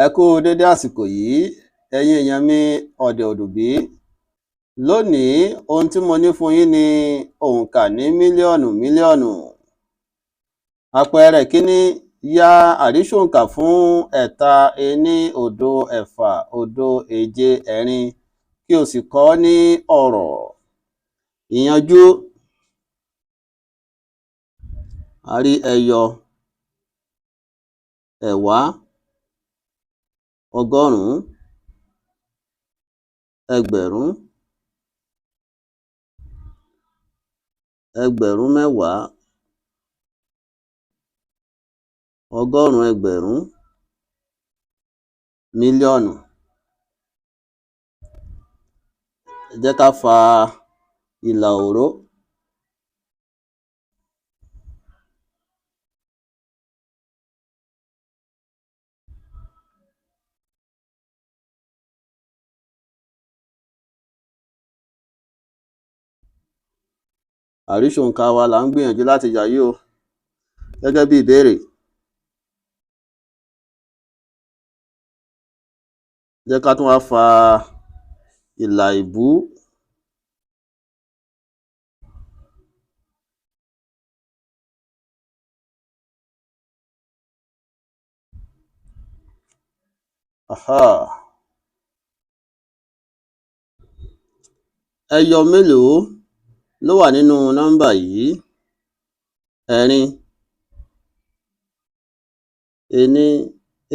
Ẹ kú dédé àsìkò yìí, ẹ̀yin èèyàn mi ọ̀dẹ̀ òdùbí. Lónìí, ohun tí mo ní fún yín ni òǹkà ní mílíọ̀nù. Àpẹẹrẹ kíní, ya àrísòǹkà fún ẹ̀ta, ení, òdo, ẹ̀fà, òdo, èje, ẹ̀rin, kí o sì kọ ọ́ ní ọ̀rọ̀. Ìyanjú: a rí ẹyọ, ẹ̀wá, ọgọ́rùn-ún, ẹgbẹ̀rún, ẹgbẹ̀rún mẹ́wàá, ọgọ́rùn-ún ẹgbẹ̀rún, mílíọ̀nù. Ẹ jẹ́ ká fa ìlà òró. Àrísòǹkà wa là ń gbìyànjú láti yà yìí o, gẹ́gẹ́ bí ìbéèrè. Jẹ́ ká tún wá fa ìlà ìbú. Ẹyọ mélòó ló wà nínú nọ́mbà yìí? Ẹ̀rin, ení,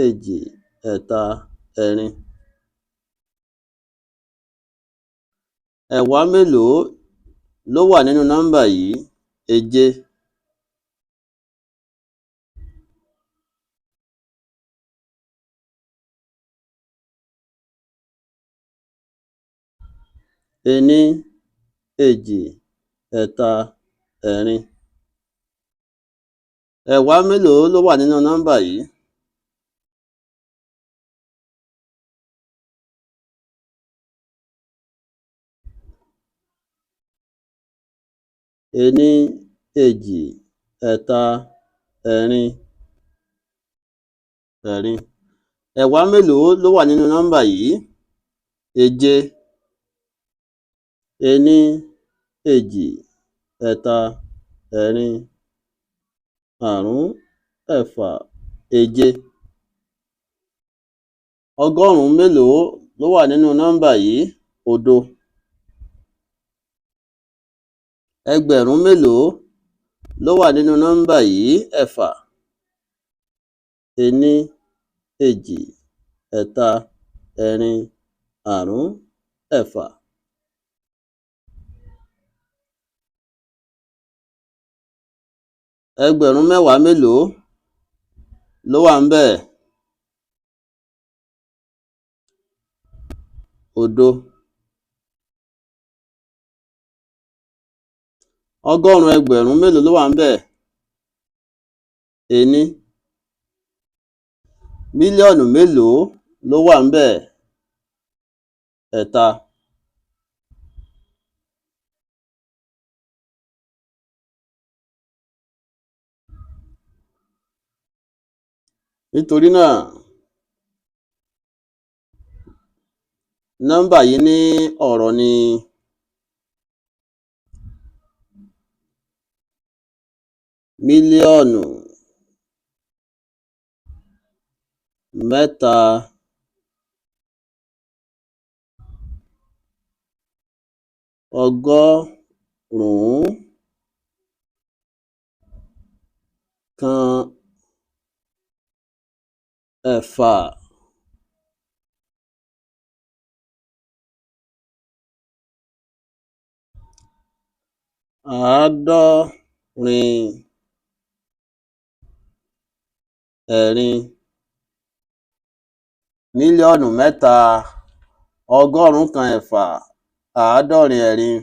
èjì, ẹ̀ta, ẹ̀rin. Ẹ̀wá mélòó ló wà nínú nọ́mbà yìí? Èje. Ení, èjì, ẹ̀ta, ẹ̀rin. Ẹ̀wá mélòó ló wà nínú nọ́mbà yìí? Ení, èjì, ẹ̀ta, ẹ̀rin, ẹ̀rin. Ẹ̀wá mélòó ló wà nínú nọ́mbà yìí? Èje. Ení, èjì, ẹ̀ta, ẹ̀rin, àrún, ẹ̀fà, èje. Ọgọ́rùn-ún mélòó ló wà nínú nọ́mbà yìí? Òdo. Ẹgbẹ̀rún mélòó ló wà nínú nọ́mbà yìí? Ẹ̀fà. Ení, èjì, ẹ̀ta, ẹ̀rin, àrún, ẹ̀fà. Ẹgbẹ̀rún mẹ́wàá mélòó ló wà ńbẹ̀? Òdo. Ọgọ́rùn-ún ẹgbẹ̀rún mélòó ló wà ńbẹ̀? Ení. Mílíọ̀nù mélòó ló wà ńbẹ̀? Ẹ̀ta. Nítorí náà, nọ́mbà yìí ní ọ̀rọ̀ ni mílíọ̀nù mẹ́ta ọgọ́rùn-ún kan ẹ̀fà àádọ́rin ẹ̀rin. Mílíọ̀nù mẹ́ta ọgọ́rùn-ún kan ẹ̀fà àádọ́rin ẹ̀rin.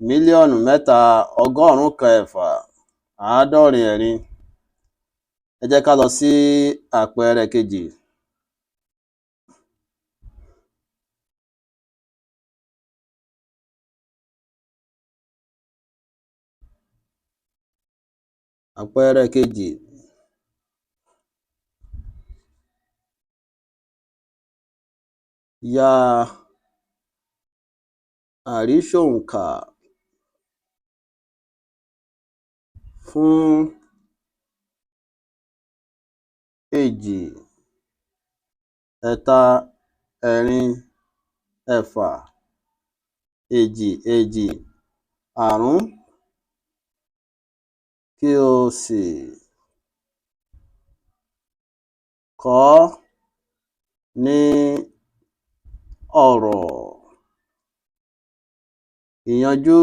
Mílíọ̀nù mẹ́ta ọgọ́rùn-ún kan ẹ̀fà àádọ́rin ẹ̀rin. Ẹ jẹ́ ká lọ sí àpẹẹrẹ kejì. Àpẹẹrẹ kejì, ya àrísòǹkà fún èjì, ẹ̀ta, ẹ̀rin, ẹ̀fà, èjì, èjì, àrún, kí o sì kọ ọ́ ní ọ̀rọ̀ ìyanjú.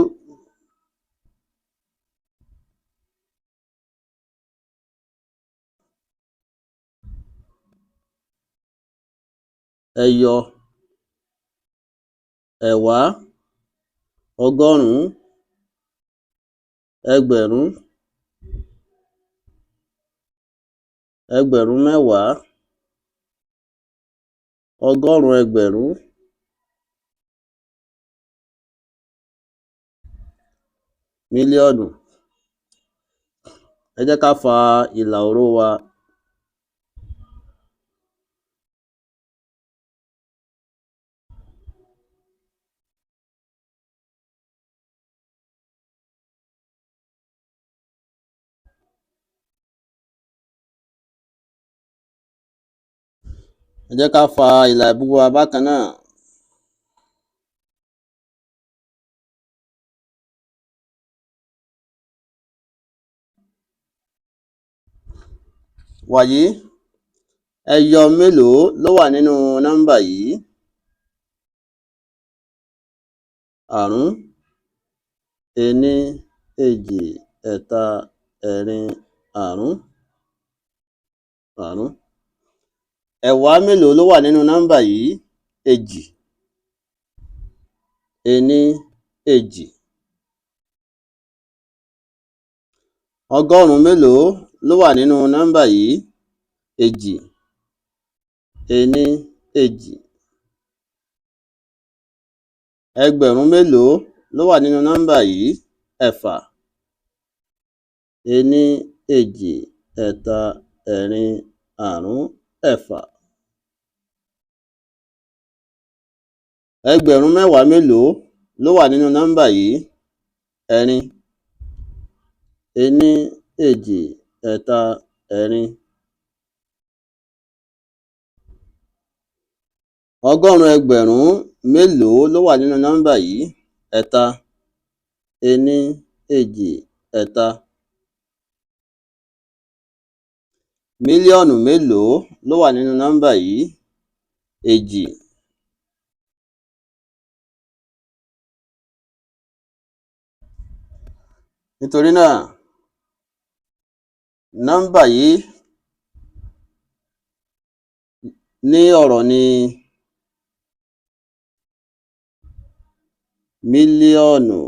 Ẹyọ, ẹ̀wá, ọgọ́rùn-ún, ẹgbẹ̀rún, ẹgbẹ̀rún mẹ́wàá, ọgọ́rùn-ún ẹgbẹ̀rún, mílíọ̀nù. Ẹ jẹ́ ká fa ìlà òró wa. Ẹ jẹ́ ká fa ìlà ìbú wa bákan náà. Wàyí, ẹyọ mélòó ló wà nínú nọ́mbà yìí? Àrún, ení, èjì, ẹ̀ta, ẹ̀rin, àrún, àrún. Ẹ̀wá mélòó ló wà nínú nọ́mbà yìí? Èjì, ení, èjì. Ọgọ́rùn-ún mélòó ló wà nínú nọ́mbà yìí? Èjì, ení, èjì. Ẹgbẹ̀rún mélòó ló wà nínú nọ́mbà yìí? Ẹ̀fà, ení, èjì, ẹ̀ta, ẹ̀rin, àrún, ẹ̀fà. Ẹgbẹ̀rún mẹ́wàá mélòó ló wà nínú nọ́mbà yìí? Ẹ̀rin, ení, èjì, ẹ̀ta, ẹ̀rin. Ọgọ́rùn-ún ẹgbẹ̀rún mélòó ló wà nínú nọ́mbà yìí? Ẹ̀ta, ení, èjì, ẹ̀ta. Mílíọ̀nù mélòó ló wà nínú nọ́mbà yìí? Èjì. Nítorí náà, nọ́mbà yìí ní ọ̀rọ̀ ni mílíọ̀nù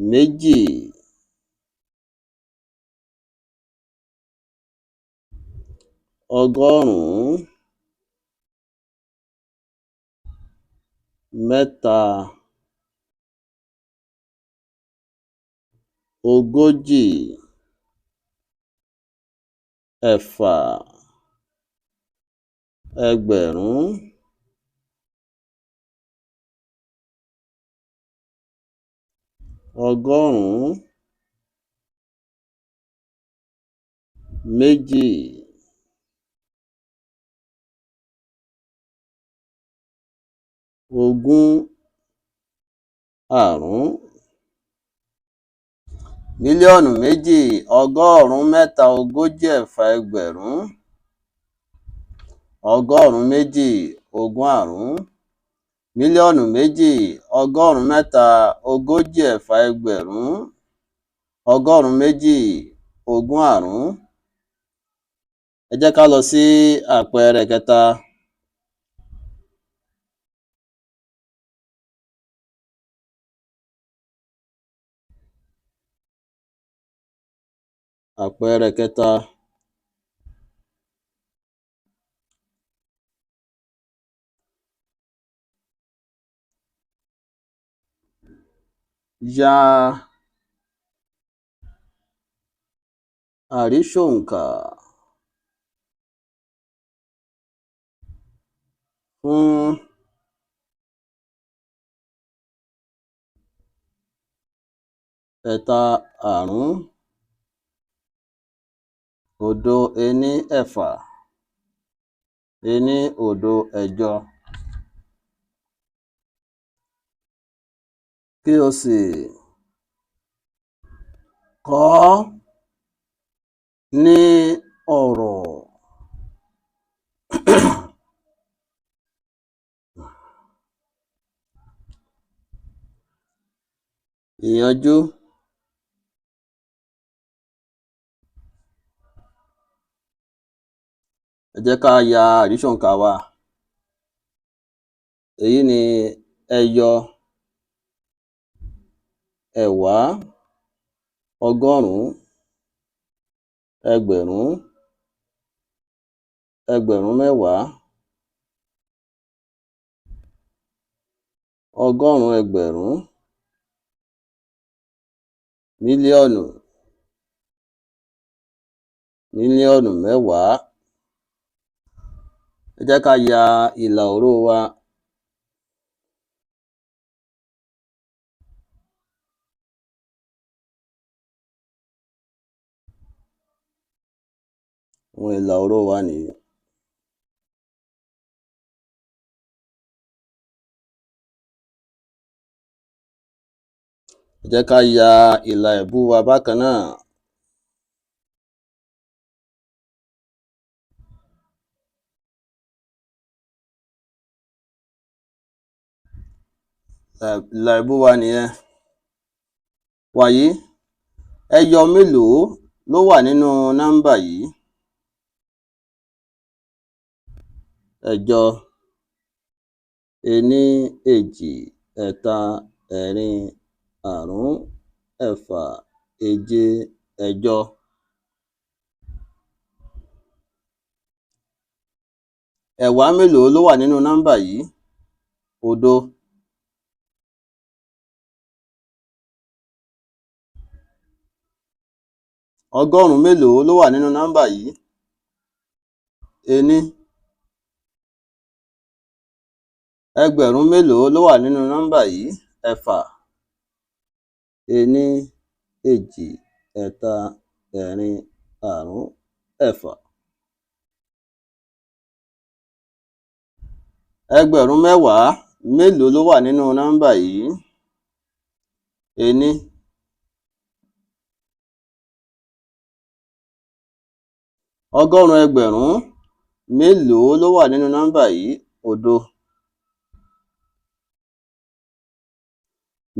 méjì, ọgọ́rùn-ún mẹ́ta, ogójì, ẹ̀fà, ẹgbẹ̀rún, ọgọ́rùn-ún méjì, ogún, àrún. Mílíọ̀nù méjì, ọgọ́rùn-ún mẹ́ta, ogójì, ẹ̀fà, ẹgbẹ̀rún, ọgọ́rùn-ún méjì, ogún, àrún. Mílíọ̀nù méjì, ọgọ́rùn-ún mẹ́ta, ogójì, ẹ̀fà, ẹgbẹ̀rún, ọgọ́rùn-ún méjì, ogún, àrún. Ẹ jẹ́ ká lọ sí àpẹẹrẹ kẹta. Àpẹẹrẹ kẹta. Ya àrísòǹkà fún ẹ̀ta àrún òdo ení ẹ̀fà ení òdo ẹ̀jọ kí o sì kọ ọ́ ní ọ̀rọ̀. Ìyànjú. Ẹ jẹ́ ká ya àrísòǹkà wa. Èyí ni ẹyọ, ẹ̀wá, ọgọ́rùn-ún, ẹgbẹ̀rún, ẹgbẹ̀rún mẹ́wàá, ọgọ́rùn-ún ẹgbẹ̀rún, mílíọ̀nù, mílíọ̀nù mẹ́wàá. Ẹ jẹ́ ká ya ìlà òró wa. Àwọn ìlà òró wa nìyí. Ẹ jẹ́ ká ya ìlà ẹ̀bú wa bákan náà. Ìlà ẹ̀bú wa nìyẹn. Wàyí, ẹyọ mélòó ló wà nínú nọ́mbà yìí? Ẹ̀jọ, ení, èjì, ẹ̀ta, ẹ̀rin, àrún, ẹ̀fà, èje, ẹ̀jọ. Ẹ̀wá mélòó ló wà nínú nọ́mbà yìí? Òdo. Ọgọ́rùn-ún mélòó ló wà nínú nọ́mbà yìí? Ení. Ẹgbẹ̀rún mélòó ló wà nínú nọ́mbà yìí? Ẹ̀fà. Ení, èjì, ẹ̀ta, ẹ̀rin, àrún, ẹ̀fà. Ẹgbẹ̀rún mẹ́wàá mélòó ló wà nínú nọ́mbà yìí? Ení. Ọgọ́rùn-ún ẹgbẹ̀rún mélòó ló wà nínú nọ́mbà yìí? Òdo.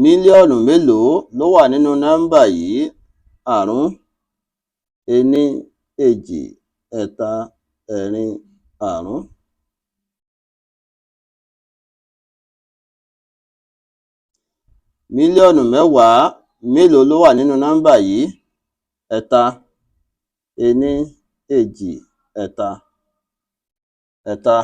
Mílíọ̀nù mélòó ló wà nínú nọ́mbà yìí? Àrún. Ení, èjì, ẹ̀ta, ẹ̀rin, àrún. Mílíọ̀nù mẹ́wàá mélòó ló wà nínú nọ́mbà yìí? Ẹ̀ta. Ení, èjì, ẹ̀ta, ẹ̀ta.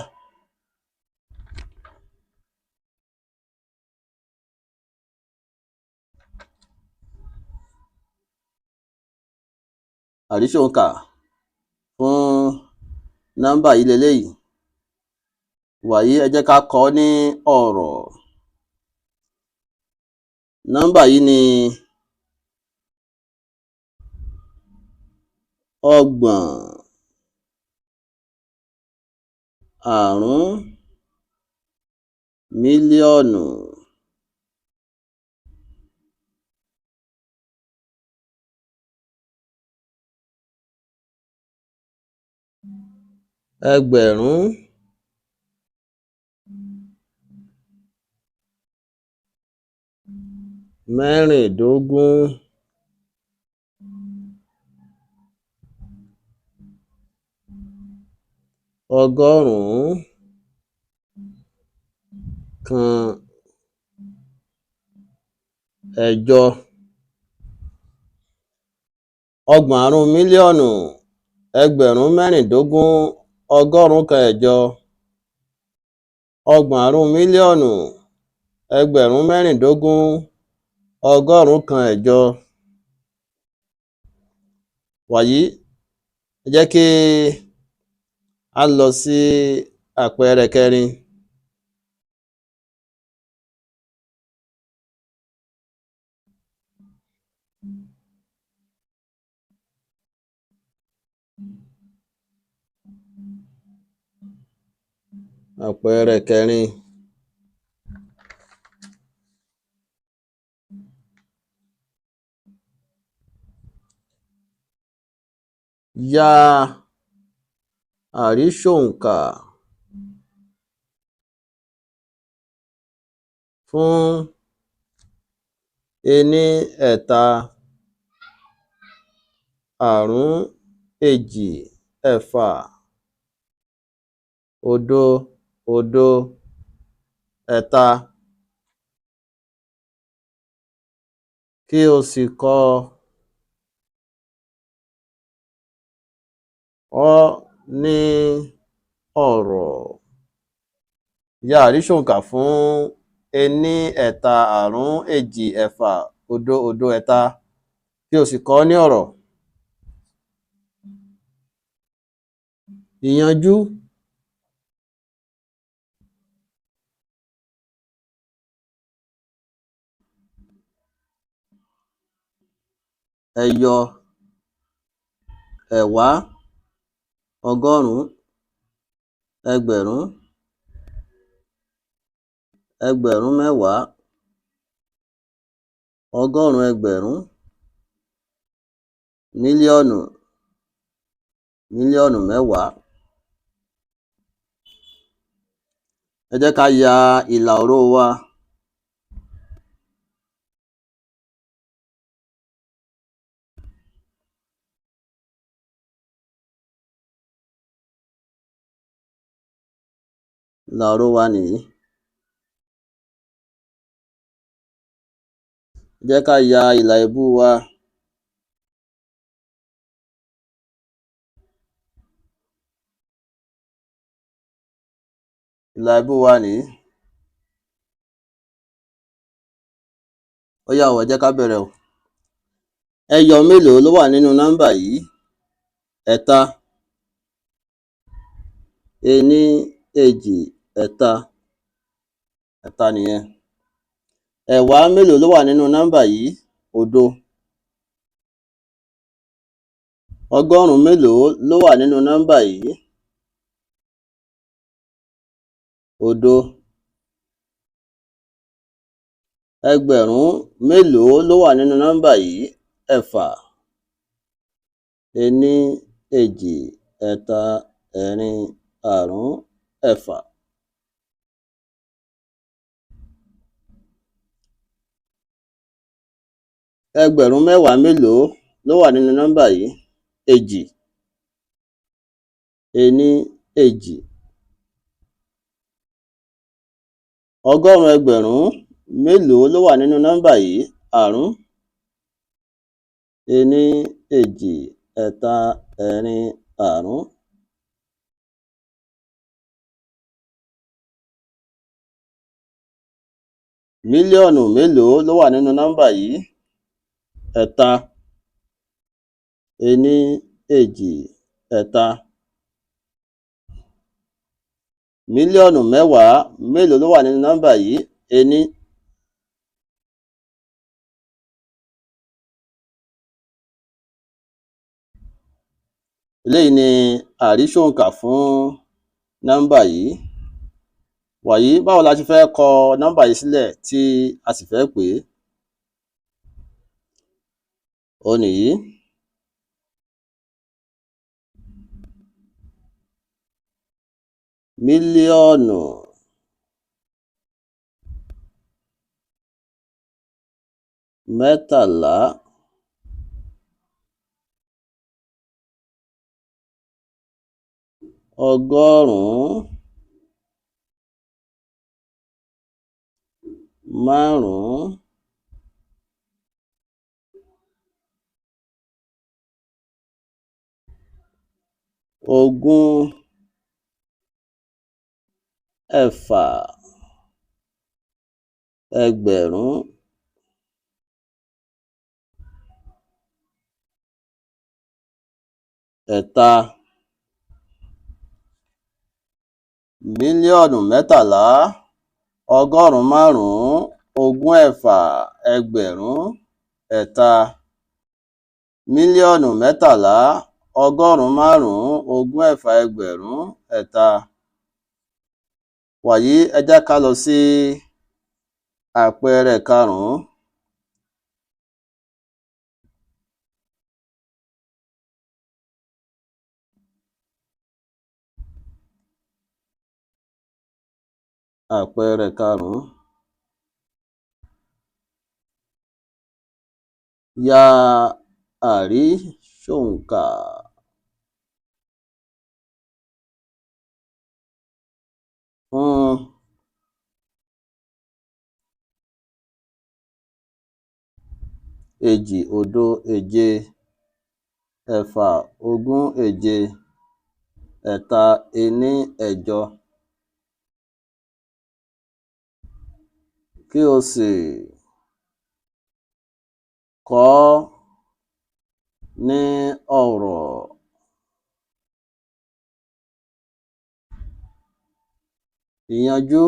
Àrísòǹkà fún nọ́mbà yìí leléyìí. Wàyí, ẹ jẹ́ ká kọ ọ́ ní ọ̀rọ̀. Nọ́mbà yìí ni ọgbọ̀n, àrún, mílíọ̀nù, ẹgbẹ̀rún, mẹ́rìndógún, ọgọ́rùn-ún kan, ẹ̀jọ. Ọgbọ̀n-àrún mílíọ̀nù, ẹgbẹ̀rún mẹ́rìndógún, ọgọ́rùn-ún kan ẹ̀jọ. Ọgbọ̀n-àrún mílíọ̀nù, ẹgbẹ̀rún mẹ́rìndógún, ọgọ́rùn-ún kan ẹ̀jọ. Wàyí, ẹ jẹ́ kí a lọ sí àpẹẹrẹ kẹrin. Àpẹẹrẹ kẹrin. Ya àrísòǹkà fún ení, ẹ̀ta, àrún, èjì, ẹ̀fà, òdo, òdo, ẹ̀ta, kí o sì kọ ọ́ ní ọ̀rọ̀. Ya àrísòǹkà fún ení, ẹ̀ta, àrún, èjì, ẹ̀fà, òdo, òdo, ẹ̀ta, kí o sì kọ ọ́ ní ọ̀rọ̀. Ìyanjú. Ẹyọ, ẹ̀wá, ọgọ́rùn-ún, ẹgbẹ̀rún, ẹgbẹ̀rún mẹ́wàá, ọgọ́rùn-ún ẹgbẹ̀rún, mílíọ̀nù, mílíọ̀nù mẹ́wàá. Ẹ jẹ́ ká ya ìlà òró wa. Ìlà òró wa nìyí. Ẹ jẹ́ ká ya ìlà ìbú wa. Ìlà ìbú wa nìyí. Ó yá o, ẹ jẹ́ ká bẹ̀rẹ̀ o. Ẹyọ mélòó ló wà nínú nọ́mbà yìí? Ẹ̀ta. Ení, èjì, ẹ̀ta. Ẹ̀ta nìyẹn. Ẹ̀wá mélòó ló wà nínú nọ́mbà yìí? Òdo. Ọgọ́rùn-ún mélòó ló wà nínú nọ́mbà yìí? Òdo. Ẹgbẹ̀rún mélòó ló wà nínú nọ́mbà yìí? Ẹ̀fà. Ení, èjì, ẹ̀ta, ẹ̀rin, àrún, ẹ̀fà. Ẹgbẹ̀rún mẹ́wàá mélòó ló wà nínú nọ́mbà yìí? Èjì. Ení, èjì. Ọgọ́rùn-ún ẹgbẹ̀rún mélòó ló wà nínú nọ́mbà yìí? Àrún. Ení, èjì, ẹ̀ta, ẹ̀rin, àrún. Mílíọ̀nù mélòó ló wà nínú nọ́mbà yìí? Ẹ̀ta. Ení, èjì, ẹ̀ta. Mílíọ̀nù mẹ́wàá mélòó ló wà nínú nọ́mbà yìí? Ení. Eléyìí ni àrísòǹkà fún nọ́mbà yìí. Wàyí, báwo la ṣe fẹ́ kọ nọ́mbà yìí sílẹ̀ tí a sì fẹ́ pè é? Ó nìyí. Mílíọ̀nù, mẹ́tàlá, ọgọ́rùn-ún, márùn-ún, ogún, ẹ̀fà, ẹgbẹ̀rún, ẹ̀ta. Mílíọ̀nù mẹ́tàlá, ọgọ́rùn-ún márùn-ún, ogún, ẹ̀fà, ẹgbẹ̀rún, ẹ̀ta. mílíọ̀nù mẹ́tàlá ọgọ́rùn-ún márùn-ún ogún ẹ̀fà ẹgbẹ̀rún ẹ̀ta. Wàyí ẹ jẹ́ ká lọ sí àpẹẹrẹ karùn-ún. Àpẹẹrẹ karùn-ún. Ya àrísòǹkà. Fún èjì òdo èje ẹ̀fà ogún èje ẹ̀ta ení ẹ̀jọ. Kí o sì kọ ọ́ ní ọ̀rọ̀. Ìyanjú.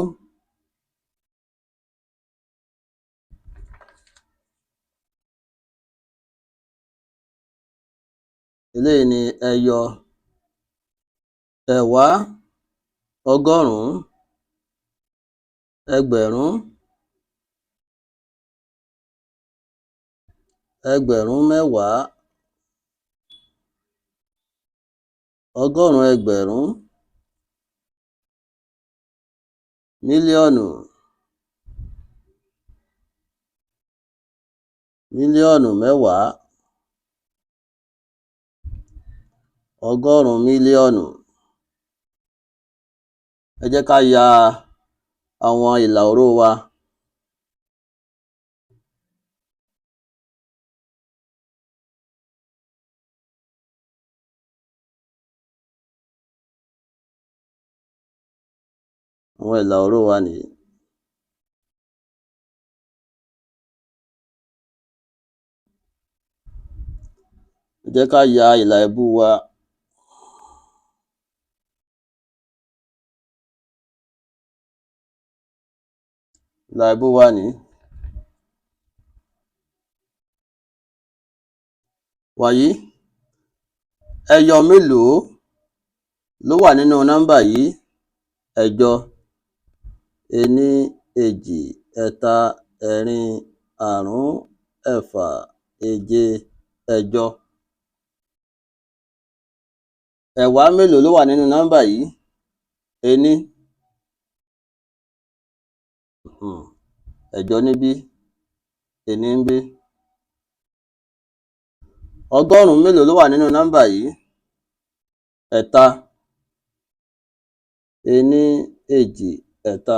Eléyìí ni ẹyọ, ẹ̀wá, ọgọ́rùn-ún, ẹgbẹ̀rún, ẹgbẹ̀rún mẹ́wàá, ọgọ́rùn-ún ẹgbẹ̀rún, mílíọ̀nù, mílíọ̀nù mẹ́wàá, ọgọ́rùn-ún mílíọ̀nù. Ẹ jẹ́ ká ya àwọn ìlà òró wa. Àwọn ìlà òró wa nìyí. Ẹ jẹ́ ká ya ìlà ìbú wa. Ìlà ìbú wa nìyí. Wàyí ẹyọ mélòó ló wà nínú nọ́mbà yìí? Ẹ̀jọ, ení, èjì, ẹ̀ta, ẹ̀rin, àrún, ẹ̀fà, èje, ẹ̀jọ. Ẹ̀wá mélòó ló wà nínú nọ́mbà yìí? Ení. Ẹ̀jọ níbí, ení níbí. Ọgọ́rùn-ún mélòó ló wà nínú nọ́mbà yìí? Ẹ̀ta. Ení, èjì, ẹ̀ta.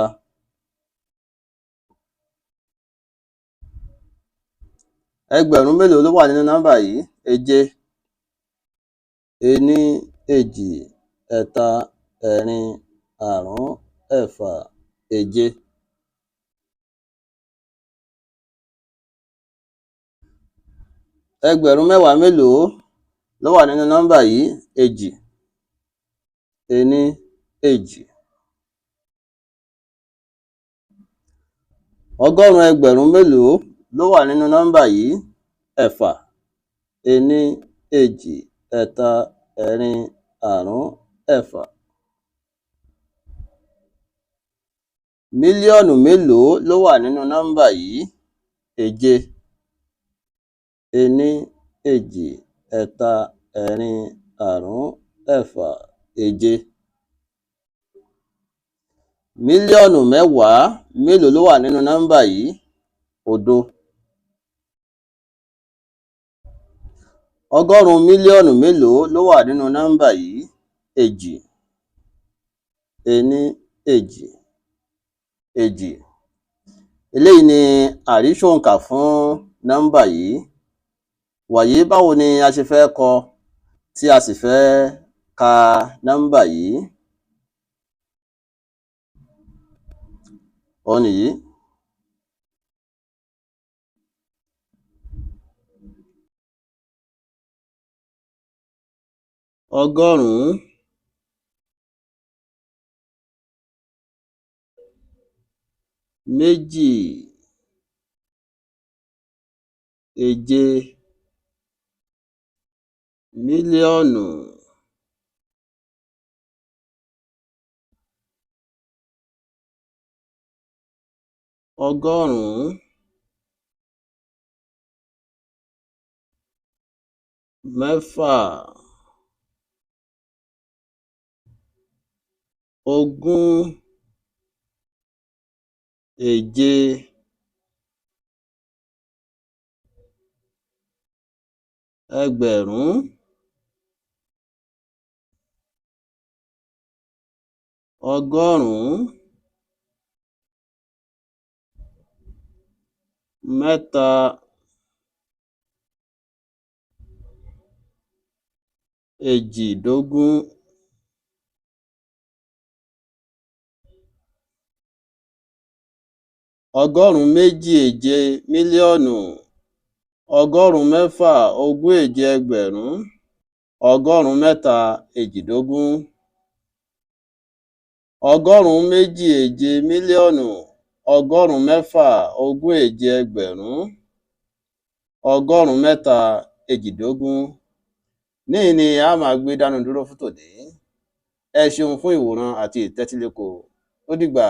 Ẹgbẹ̀rún mélòó ló wà nínú nọ́mbà yìí? Èje. Ení, èjì, ẹ̀ta, ẹ̀rin, àrún, ẹ̀fà, èje. Ẹgbẹ̀rún mẹ́wàá mélòó ló wà nínú nọ́mbà yìí? Èjì. Ení, èjì. Ọgọ́rùn-ún ẹgbẹ̀rún mélòó ló wà nínú nọ́mbà yìí? Ẹ̀fà. Ení, èjì, ẹ̀ta, ẹ̀rin, àrún, ẹ̀fà. Mílíọ̀nù mélòó ló wà nínú nọ́mbà yìí? Èje. Ení, èjì, ẹ̀ta, ẹ̀rin, àrún, ẹ̀fà, èje. Mílíọ̀nù mẹ́wàá mélòó ló wà nínú nọ́mbà yìí? Òdo. Ọgọ́rùn-ún mílíọ̀nù mélòó ló wà nínú nọ́mbà yìí? Èjì. Ení, èjì, èjì. Eléyìí ni àrísòǹkà fún nọ́mbà yìí. Wàyí báwo ni a ṣe fẹ́ kọ tí a sì fẹ́ ka nọ́mbà yìí? Òun nìyí. Ọgọ́rùn-ún méjì èje mílíọ̀nù, ọgọ́rùn-ún, mẹ́fà, ogún, èje, ẹgbẹ̀rún, ọgọ́rùn-ún, mẹ́ta, èjìdógún, ọgọ́rùn-ún méjì èje mílíọ̀nù, ọgọ́rùn-ún mẹ́fà ogún èje ẹgbẹ̀rún, ọgọ́rùn-ún mẹ́ta èjìdógún, ọgọ́rùn-ún méjì èje mílíọ̀nù, ọgọ́rùn-ún mẹ́fà ogún èje ẹgbẹ̀rún, ọgọ́rùn-ún mẹ́ta èjìdógún. Níhìn ni a máa gbé dánu dúró fún tòní. Ẹ ṣeun fún ìwòran àti ìtẹ́tíléko. Ó dìgbà.